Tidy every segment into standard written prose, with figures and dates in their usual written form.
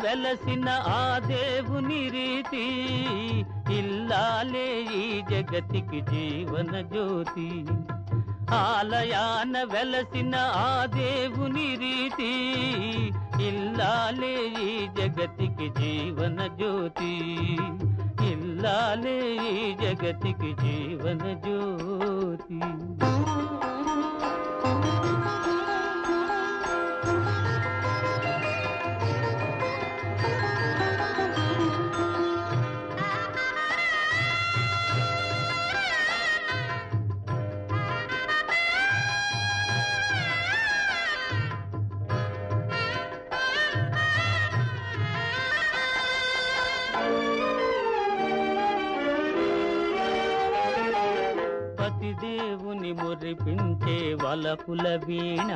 వెలసిన ఆ దేవుని రీతి, ఇల్లాలే ఈ జగతికి జీవన జ్యోతి. ఆలయాన వెలసిన ఆ దేవుని రీతి, ఇల్లాలే ఈ జగతికి జీవన జ్యోతి. ఇల్లాలే ఈ జగతికి జీవన జ్యోతి. దేవుని మురిపించే వలపుల వీణ,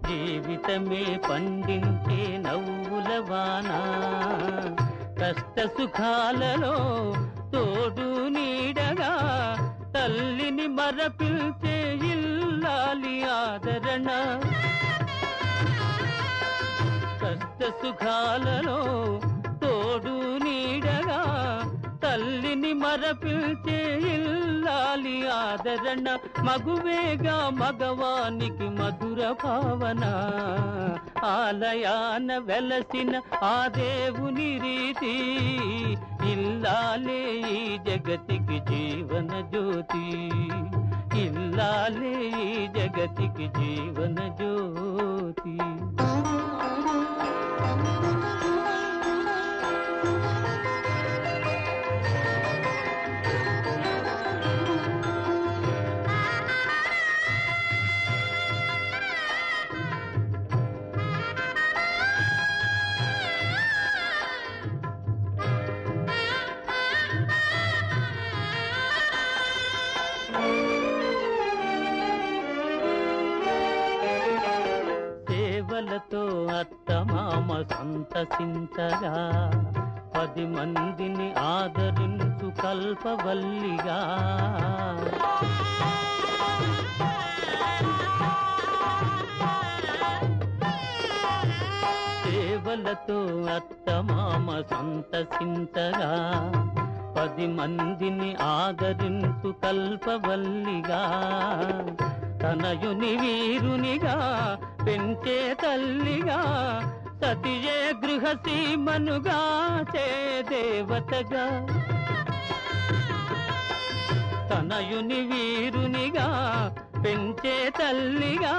జీవితమే పండించే నవ్వుల వాన. కష్ట సుఖాలలో తోడు నీడగా తల్లిని మరపిల్చే ఇల్లాలి ఆదరణ. కష్ట సుఖాలలో తోడు నీడగా తల్లిని మరపిల్చే ఇల్లాలి ఆదరణ. మగువేగా మగవానికి మధుర భావన, ఆలయాన వెలసిన ఆ దేవుని రీతి, ఇల్లాలే ఈ జగతికి జీవన జ్యోతి. ఇల్లాలే ఈ జగతికి జీవన జ్యోతి. సేవలతో అత్తమామ సంతసించగా, 10 మందిని ఆదరించు కల్పవల్లిగా. సేవలతో అత్తమామ సంతసించగా, 10 మందిని ఆదరించు కల్పవల్లిగా. తనయుని వీరునిగా పెంచే తల్లిగా, సతియే గృహసీమనుగా చే దేవతగా. తనయుని వీరునిగా పెంచే తల్లిగా,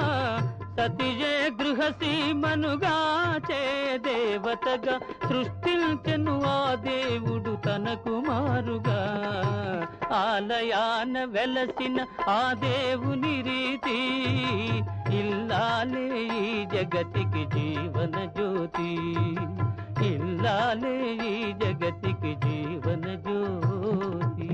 సతియే గృహసీమనుగా చే దేవతగా. సృష్టించెను ఆ దేవుడు తన కుమారుగా, ఆలయాన వెలసిన ఆ దేవుని రీతి, ఇల్లాలే ఈ జగతికి జీవన జ్యోతి. ఇల్లాలే ఈ జగతికి జీవన జ్యోతి.